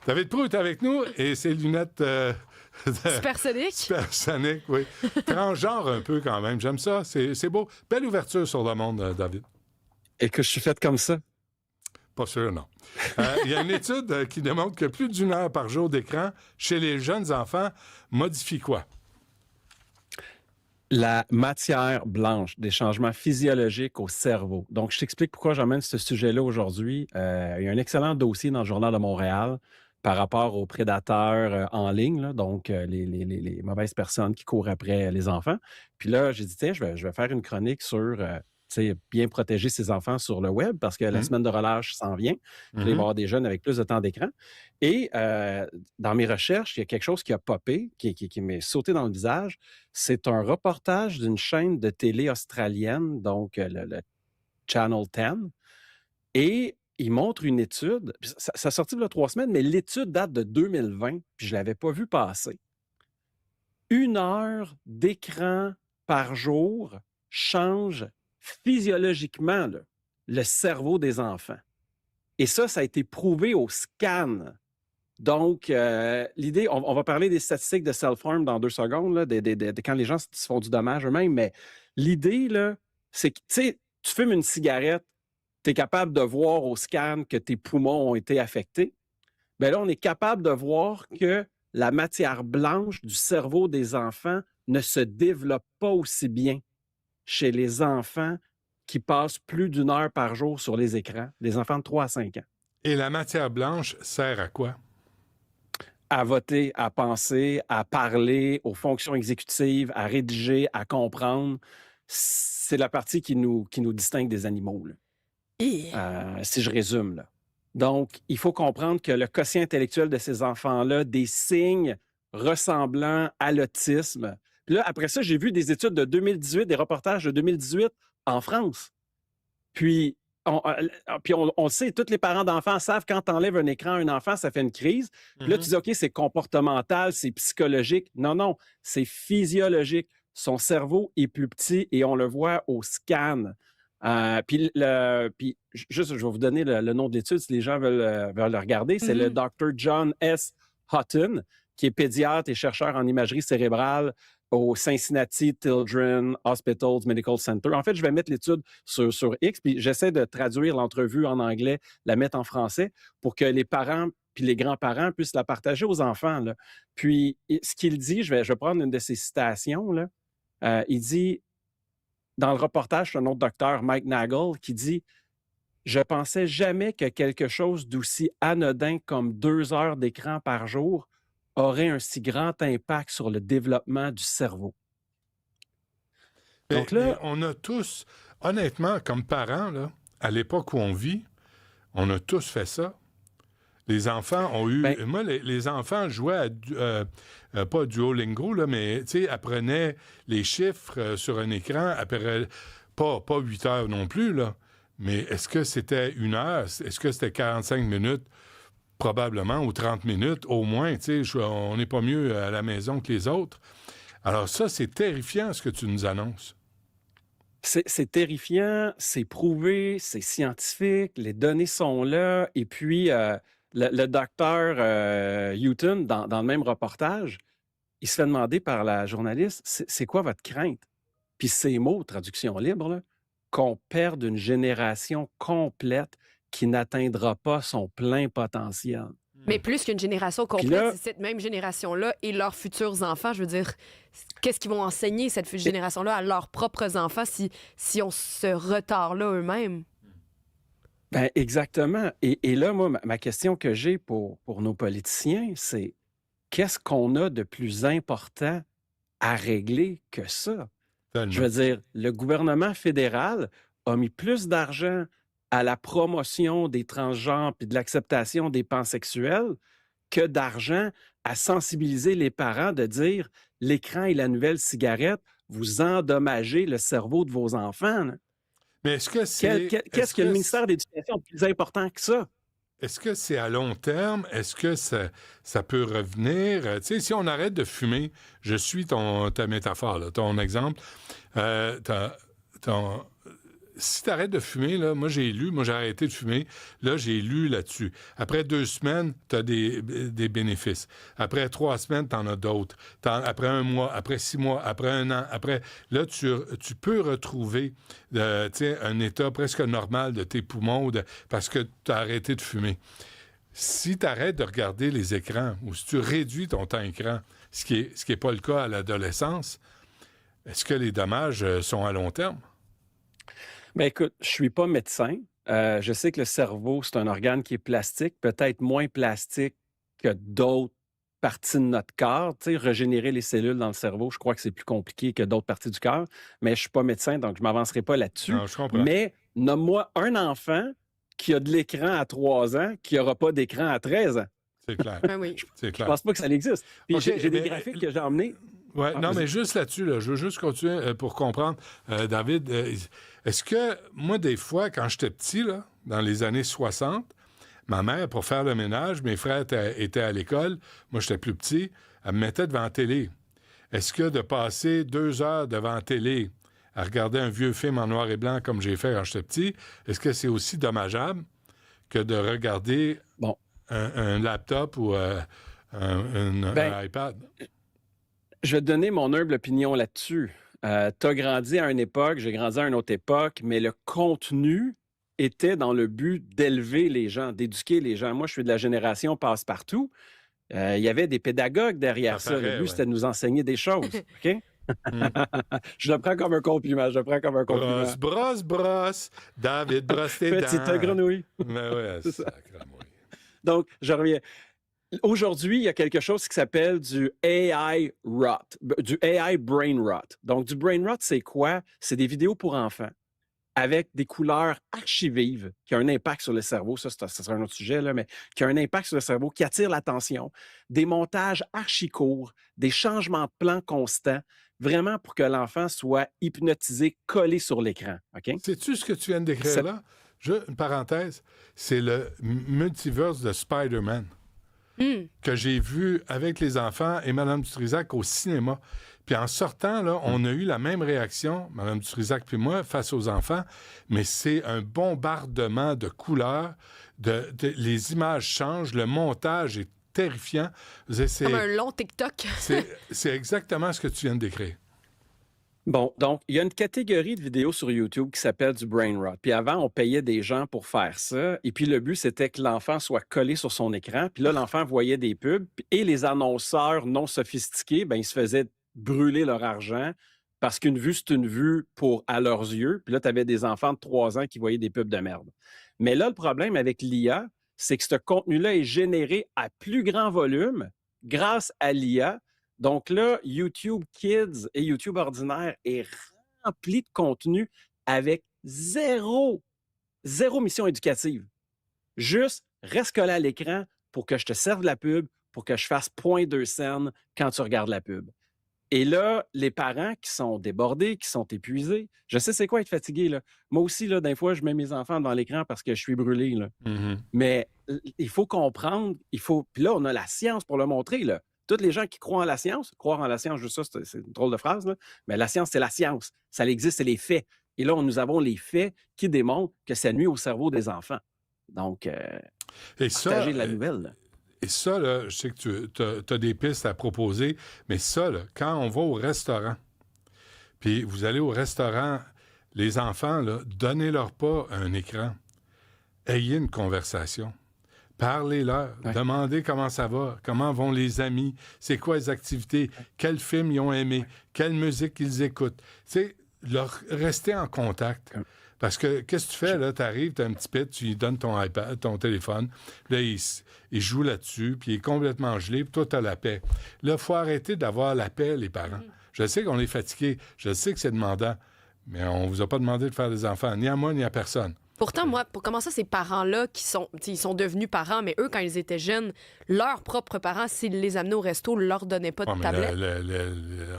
David Proulx est avec nous et ses lunettes Supersonique. supersoniques, oui. Transgenre un peu quand même. J'aime ça. C'est beau. Belle ouverture sur le monde, David. Et que je suis fait comme ça. Pas sûr, non. Il y a une étude qui démontre que plus d'une heure par jour d'écran chez les jeunes enfants modifie quoi? La matière blanche, des changements physiologiques au cerveau. Donc, je t'explique pourquoi j'emmène ce sujet-là aujourd'hui. Il y a un excellent dossier dans le Journal de Montréal par rapport aux prédateurs en ligne, là, donc les mauvaises personnes qui courent après les enfants. Puis là, j'ai dit, tiens, je vais faire une chronique sur bien protéger ses enfants sur le web parce que la semaine de relâche s'en vient. Puis là, il va y avoir des jeunes avec plus de temps d'écran. Et dans mes recherches, il y a quelque chose qui a popé, qui m'est sauté dans le visage. C'est un reportage d'une chaîne de télé australienne, donc le Channel 10. Et il montre une étude. Ça a sorti il y a 3 semaines, mais l'étude date de 2020, puis je ne l'avais pas vu passer. 1 heure d'écran par jour change physiologiquement là, le cerveau des enfants. Et ça a été prouvé au scan. Donc, l'idée, on va parler des statistiques de Self-Harm dans 2 secondes, là, de quand les gens se font du dommage eux-mêmes, mais l'idée, là, c'est que, tu fumes une cigarette, tu es capable de voir au scan que tes poumons ont été affectés. Bien là, on est capable de voir que la matière blanche du cerveau des enfants ne se développe pas aussi bien chez les enfants qui passent plus d'1 heure par jour sur les écrans, les enfants de 3 à 5 ans. Et la matière blanche sert à quoi? À voter, à penser, à parler, aux fonctions exécutives, à rédiger, à comprendre. C'est la partie qui nous distingue des animaux, là. Si je résume, là. Donc, il faut comprendre que le quotient intellectuel de ces enfants-là, des signes ressemblant à l'autisme. Puis là, après ça, j'ai vu des études de 2018, des reportages de 2018 en France. Puis, on le sait, tous les parents d'enfants savent quand tu enlèves un écran à un enfant, ça fait une crise. Puis là, tu dis, OK, c'est comportemental, c'est psychologique. Non, c'est physiologique. Son cerveau est plus petit et on le voit au scan. Puis juste, je vais vous donner le nom de l'étude si les gens veulent le regarder. C'est le Dr. John S. Hutton, qui est pédiatre et chercheur en imagerie cérébrale au Cincinnati Children's Hospitals Medical Center. En fait, je vais mettre l'étude sur X, puis j'essaie de traduire l'entrevue en anglais, la mettre en français pour que les parents puis les grands-parents puissent la partager aux enfants, là. Puis, ce qu'il dit, je vais prendre une de ses citations, là. Il dit, dans le reportage, c'est un autre docteur, Mike Nagel, qui dit « Je pensais jamais que quelque chose d'aussi anodin comme 2 heures d'écran par jour aurait un si grand impact sur le développement du cerveau. » Donc là, mais on a tous, honnêtement, comme parents, là, à l'époque où on vit, on a tous fait ça. Les enfants ont eu... moi, les enfants jouaient à... pas Duolingo, là, mais, tu sais, apprenaient les chiffres sur un écran, après, pas 8 heures non plus, là. Mais est-ce que c'était 1 heure? Est-ce que c'était 45 minutes? Probablement, ou 30 minutes, au moins. Tu sais, on n'est pas mieux à la maison que les autres. Alors ça, c'est terrifiant, ce que tu nous annonces. C'est terrifiant, c'est prouvé, c'est scientifique, les données sont là. Et puis, le docteur Hutton, dans le même reportage, il se fait demander par la journaliste, c'est quoi votre crainte? Puis ces mots, traduction libre, là, qu'on perde une génération complète qui n'atteindra pas son plein potentiel. Mais plus qu'une génération complète, là, c'est cette même génération-là et leurs futurs enfants. Je veux dire, qu'est-ce qu'ils vont enseigner, cette génération-là, à leurs propres enfants si on se retard-là eux-mêmes? Ben exactement. Et là, moi, ma question que j'ai pour nos politiciens, c'est qu'est-ce qu'on a de plus important à régler que ça? Tellement. Je veux dire, le gouvernement fédéral a mis plus d'argent à la promotion des transgenres puis de l'acceptation des pansexuels que d'argent à sensibiliser les parents de dire l'écran et la nouvelle cigarette, vous endommagez le cerveau de vos enfants. Là. Mais est-ce que c'est... Qu'est-ce que le ministère de l'Éducation est plus important que ça? Est-ce que c'est à long terme? Est-ce que ça peut revenir? Tu sais, si on arrête de fumer, je suis ta métaphore, là, ton exemple, si tu arrêtes de fumer, là, moi j'ai arrêté de fumer, là j'ai lu là-dessus. Après 2 semaines, tu as des bénéfices. Après 3 semaines, tu en as d'autres. Après 1 mois, après 6 mois, après 1 an, après... Là, tu peux retrouver un état presque normal de tes poumons parce que tu as arrêté de fumer. Si tu arrêtes de regarder les écrans ou si tu réduis ton temps écran, ce qui est pas le cas à l'adolescence, est-ce que les dommages sont à long terme? Bien, écoute, je suis pas médecin. Je sais que le cerveau, c'est un organe qui est plastique, peut-être moins plastique que d'autres parties de notre corps. Tu sais, régénérer les cellules dans le cerveau, je crois que c'est plus compliqué que d'autres parties du corps, mais je suis pas médecin, donc je m'avancerai pas là-dessus. Non, je comprends. Mais nomme-moi un enfant qui a de l'écran à 3 ans qui n'aura pas d'écran à 13 ans. C'est clair. Oui. C'est Je clair. pense pas que ça existe. Puis OK, j'ai des graphiques que j'ai emmenés. Ouais, non, vas-y. mais juste là-dessus, là, je veux juste continuer pour comprendre. David, est-ce que moi, des fois, quand j'étais petit, là, dans les années 60, ma mère, pour faire le ménage, mes frères étaient à l'école, moi, j'étais plus petit, elle me mettait devant la télé. Est-ce que de passer 2 heures devant la télé à regarder un vieux film en noir et blanc comme j'ai fait quand j'étais petit, est-ce que c'est aussi dommageable que de regarder un laptop ou un iPad? Je vais te donner mon humble opinion là-dessus. Tu as grandi à une époque, j'ai grandi à une autre époque, mais le contenu était dans le but d'élever les gens, d'éduquer les gens. Moi, je suis de la génération passe-partout. Il y avait des pédagogues derrière ça. Le but, c'était de nous enseigner des choses. OK? Je le prends comme un compliment. Brosse. David, brosse tes dents. Petite grenouille. Mais ouais, c'est ça. Donc, je reviens. Aujourd'hui, il y a quelque chose qui s'appelle du AI rot, du AI brain rot. Donc, du brain rot, c'est quoi? C'est des vidéos pour enfants avec des couleurs archi-vives qui ont un impact sur le cerveau. Ça sera un autre sujet, là, mais qui a un impact sur le cerveau, qui attire l'attention. Des montages archi-courts, des changements de plan constants, vraiment pour que l'enfant soit hypnotisé, collé sur l'écran. OK? Sais-tu ce que tu viens de décrire là? Une parenthèse, c'est le multiverse de Spider-Man. Que j'ai vu avec les enfants et Mme Dutrisac au cinéma. Puis en sortant, là, on a eu la même réaction, Mme Dutrisac puis moi, face aux enfants, mais c'est un bombardement de couleurs, les images changent, le montage est terrifiant. C'est comme un long TikTok. c'est exactement ce que tu viens de décrire. Bon, donc, il y a une catégorie de vidéos sur YouTube qui s'appelle du brain rot. Puis avant, on payait des gens pour faire ça. Et puis le but, c'était que l'enfant soit collé sur son écran. Puis là, l'enfant voyait des pubs. Et les annonceurs non sophistiqués, ben, ils se faisaient brûler leur argent parce qu'une vue, c'est une vue à leurs yeux. Puis là, tu avais des enfants de 3 ans qui voyaient des pubs de merde. Mais là, le problème avec l'IA, c'est que ce contenu-là est généré à plus grand volume grâce à l'IA. Donc là, YouTube Kids et YouTube ordinaire est rempli de contenu avec zéro mission éducative. Juste, reste collé à l'écran pour que je te serve la pub, pour que je fasse 0.2 scènes quand tu regardes la pub. Et là, les parents qui sont débordés, qui sont épuisés, je sais c'est quoi être fatigué, là. Moi aussi, là, des fois, je mets mes enfants devant l'écran parce que je suis brûlé, là. Mais il faut comprendre, puis là, on a la science pour le montrer, là. Tous les gens qui croient en la science, croire en la science, juste ça, c'est une drôle de phrase, là, mais la science, c'est la science. Ça existe, c'est les faits. Et là, nous avons les faits qui démontrent que ça nuit au cerveau des enfants. Donc, partagez la nouvelle. Là. Et ça, là, je sais que tu as des pistes à proposer, mais ça, là, quand on va au restaurant, puis vous allez au restaurant, les enfants, là, donnez-leur pas un écran. Ayez une conversation. Parlez-leur, demandez comment ça va, comment vont les amis, c'est quoi les activités, quels films ils ont aimé, quelle musique ils écoutent. Tu sais, rester en contact. Parce que, qu'est-ce que tu fais, là? Tu arrives, tu as un petit pet, tu lui donnes ton iPad, ton téléphone, là, il joue là-dessus, puis il est complètement gelé, puis toi, tu as la paix. Là, il faut arrêter d'avoir la paix, les parents. Je sais qu'on est fatigué, je sais que c'est demandant, mais on vous a pas demandé de faire des enfants, ni à moi, ni à personne. Pourtant, moi, comment ça, ces parents-là ils sont devenus parents, mais eux, quand ils étaient jeunes, leurs propres parents, s'ils les amenaient au resto, ne leur donnaient pas de tablette.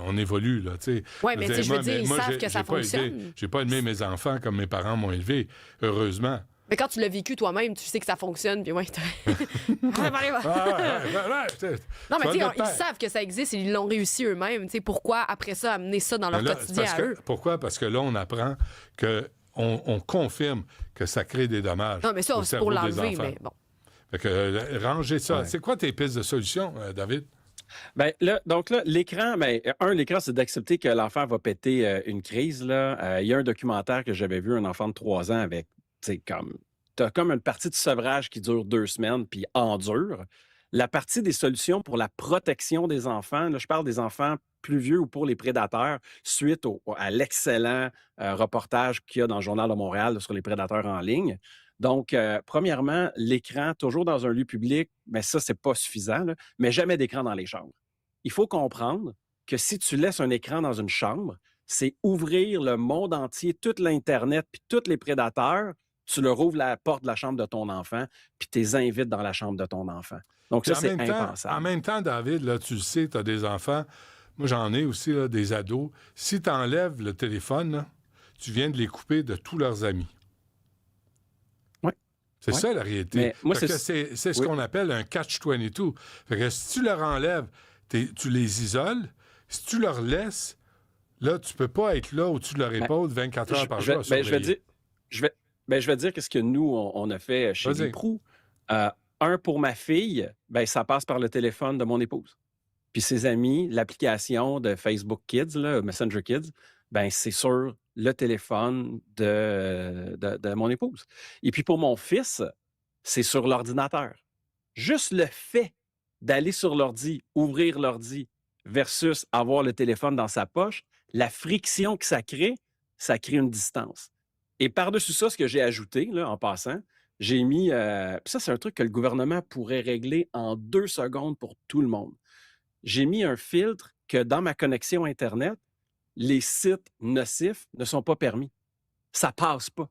On évolue, là, tu sais. Oui, mais je veux dire, ils savent que ça fonctionne. J'ai pas élevé mes enfants comme mes parents m'ont élevé, heureusement. Mais quand tu l'as vécu toi-même, tu sais que ça fonctionne, puis ouais. Non, mais tu sais, ils savent que ça existe et ils l'ont réussi eux-mêmes. Tu sais, pourquoi, après ça, amener ça dans leur quotidien à eux? Pourquoi? Parce que là, on apprend que on confirme que ça crée des dommages. Non, mais ça, c'est pour l'enlever, mais bon. Fait que ranger ça. Ouais. C'est quoi tes pistes de solution, David? Ben donc là, l'écran, l'écran, c'est d'accepter que l'enfant va péter une crise. Là. Il y a un documentaire que j'avais vu, un enfant de 3 ans avec, t'as comme une partie de sevrage qui dure 2 semaines, puis endure. La partie des solutions pour la protection des enfants, là, je parle des enfants plus vieux ou pour les prédateurs, suite à l'excellent reportage qu'il y a dans le Journal de Montréal là, sur les prédateurs en ligne. Donc, premièrement, l'écran, toujours dans un lieu public, mais ça, c'est pas suffisant, là, mais jamais d'écran dans les chambres. Il faut comprendre que si tu laisses un écran dans une chambre, c'est ouvrir le monde entier, toute l'Internet, puis tous les prédateurs, tu leur ouvres la porte de la chambre de ton enfant, puis tu les invites dans la chambre de ton enfant. Donc, ça, c'est impensable. En même temps, David, là, tu le sais, tu as des enfants. Moi, j'en ai aussi, là, des ados. Si tu enlèves le téléphone, là, tu viens de les couper de tous leurs amis. C'est ça la réalité. Moi, c'est ce qu'on appelle un catch-22. Fait que si tu leur enlèves, tu les isoles. Si tu leur laisses, là, tu peux pas être là au-dessus de leur épaule 24 heures par jour. Je vais dire qu'est-ce que nous, on a fait chez les pros. Un, pour ma fille, ça passe par le téléphone de mon épouse. Puis ses amis, l'application de Facebook Kids, là, Messenger Kids, c'est sur le téléphone de mon épouse. Et puis pour mon fils, c'est sur l'ordinateur. Juste le fait d'aller sur l'ordi, ouvrir l'ordi versus avoir le téléphone dans sa poche, la friction que ça crée une distance. Et par-dessus ça, ce que j'ai ajouté, là, en passant, j'ai mis... ça, c'est un truc que le gouvernement pourrait régler en 2 secondes pour tout le monde. J'ai mis un filtre que dans ma connexion Internet, les sites nocifs ne sont pas permis. Ça passe pas.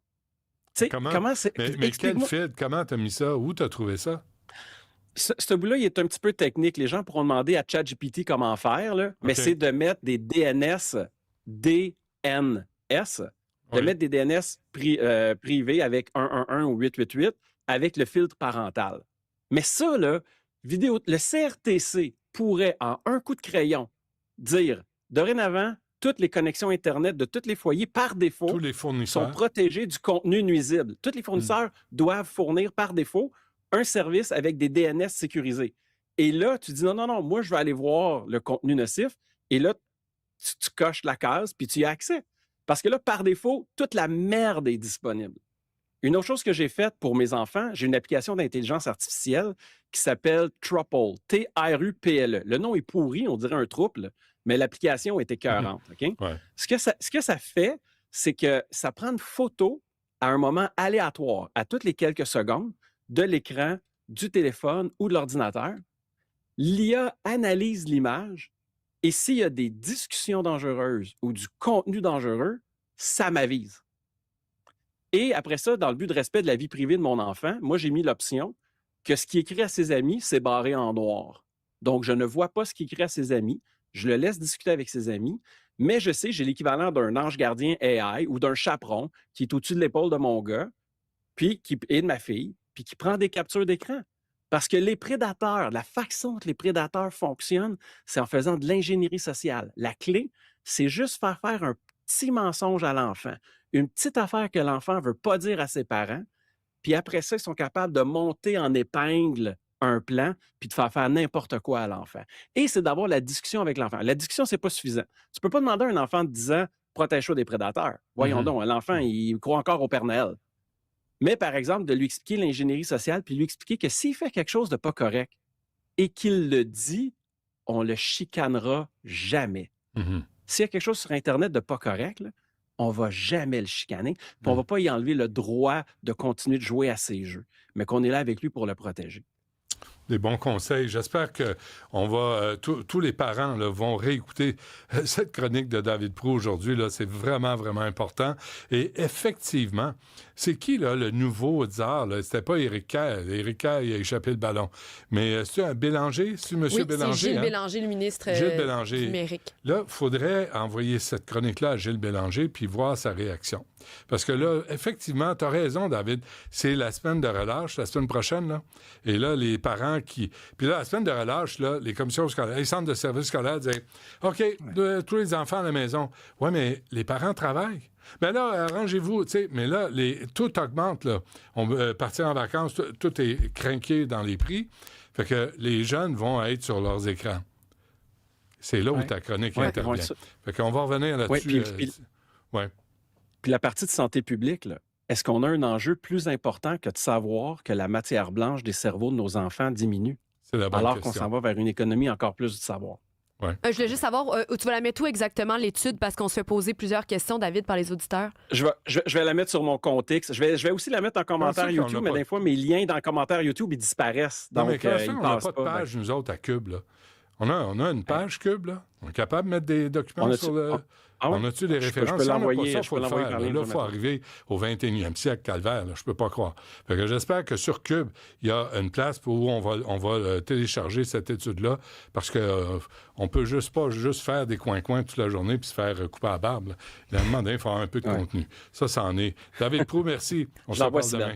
Comment c'est... Mais quel filtre? Comment tu as mis ça? Où tu as trouvé ça? Ce bout-là, il est un petit peu technique. Les gens pourront demander à ChatGPT comment faire, là, mais c'est de mettre des DNS, mettre des DNS privés avec 111 ou 888 avec le filtre parental. Mais ça, là, le CRTC pourrait, en un coup de crayon, dire, dorénavant, toutes les connexions Internet de tous les foyers, par défaut, tous les fournisseurs sont protégés du contenu nuisible. Tous les fournisseurs doivent fournir, par défaut, un service avec des DNS sécurisés. Et là, tu dis, non, moi, je vais aller voir le contenu nocif. Et là, tu coches la case, puis tu y as accès. Parce que là, par défaut, toute la merde est disponible. Une autre chose que j'ai faite pour mes enfants, j'ai une application d'intelligence artificielle qui s'appelle Truple, T-R-U-P-L-E. Le nom est pourri, on dirait un trouble, mais l'application est écœurante. Okay? Ouais. Ce que ça fait, c'est que ça prend une photo à un moment aléatoire, à toutes les quelques secondes, de l'écran, du téléphone ou de l'ordinateur. L'IA analyse l'image et s'il y a des discussions dangereuses ou du contenu dangereux, ça m'avise. Et après ça, dans le but de respect de la vie privée de mon enfant, moi, j'ai mis l'option que ce qui est écrit à ses amis, c'est barré en noir. Donc, je ne vois pas ce qui est écrit à ses amis. Je le laisse discuter avec ses amis, mais je sais, j'ai l'équivalent d'un ange gardien AI ou d'un chaperon qui est au-dessus de l'épaule de mon gars et de ma fille, puis qui prend des captures d'écran. Parce que les prédateurs, la façon dont les prédateurs fonctionnent, c'est en faisant de l'ingénierie sociale. La clé, c'est juste faire un petit mensonge à l'enfant, une petite affaire que l'enfant ne veut pas dire à ses parents, puis après ça, ils sont capables de monter en épingle un plan, puis de faire n'importe quoi à l'enfant. Et c'est d'avoir la discussion avec l'enfant. La discussion, c'est pas suffisant. Tu ne peux pas demander à un enfant de 10 ans, protège-toi des prédateurs. Voyons donc, l'enfant, il croit encore au Père Noël. Mais par exemple, de lui expliquer l'ingénierie sociale, puis lui expliquer que s'il fait quelque chose de pas correct et qu'il le dit, on le chicanera jamais. S'il y a quelque chose sur Internet de pas correct, là, on va jamais le chicaner, puis on va pas y enlever le droit de continuer de jouer à ses jeux, mais qu'on est là avec lui pour le protéger. Des bons conseils. J'espère que tous les parents là, vont réécouter cette chronique de David Proulx aujourd'hui. Là, c'est vraiment, vraiment important. Et effectivement, c'est qui là, le nouveau tsar? Là? C'était pas Éric Kerr. Éric Kerr, il a échappé le ballon. Mais c'est un Bélanger? C'est M. Bélanger? C'est Gilles Bélanger, le ministre du numérique. Là, il faudrait envoyer cette chronique-là à Gilles Bélanger puis voir sa réaction. Parce que là, effectivement, tu as raison, David. C'est la semaine de relâche, la semaine prochaine. Là. Et là, les parents parents qui... Puis là, la semaine de relâche, là, les commissions scolaires, les centres de services scolaires disaient « OK, tous les enfants à la maison. » Ouais, mais les parents travaillent. Bien là, arrangez-vous, tu sais. Mais là, tout augmente, là. On veut partir en vacances, tout est crinqué dans les prix. Fait que les jeunes vont être sur leurs écrans. C'est là où ta chronique intervient. Fait qu'on va revenir là-dessus. Puis la partie de santé publique, là, est-ce qu'on a un enjeu plus important que de savoir que la matière blanche des cerveaux de nos enfants diminue? C'est la bonne alors question. qu'on s'en va vers une économie encore plus du savoir. Ouais. Je voulais juste savoir, tu vas la mettre où exactement, l'étude, parce qu'on se fait poser plusieurs questions, David, par les auditeurs. Je vais la mettre sur mon compte X. Je vais aussi la mettre en commentaire YouTube, mais des fois, mes liens dans le commentaire YouTube, ils disparaissent. Non, donc, mais on n'a pas de page, nous autres, à Cube, là. On a une page Cube, là. On est capable de mettre des documents sur le... On a-tu des références? Je peux l'envoyer. Il faut le faire. Là, il faut arriver au 21e siècle, calvaire. Là, je peux pas croire. Fait que j'espère que sur Cube, il y a une place où on va télécharger cette étude-là, parce que on peut pas juste faire des coins-coins toute la journée puis se faire couper à la barbe. Là. Il y a un moment donné, il faut avoir un peu de contenu. Ça en est. David Proulx, merci. On se revoit demain.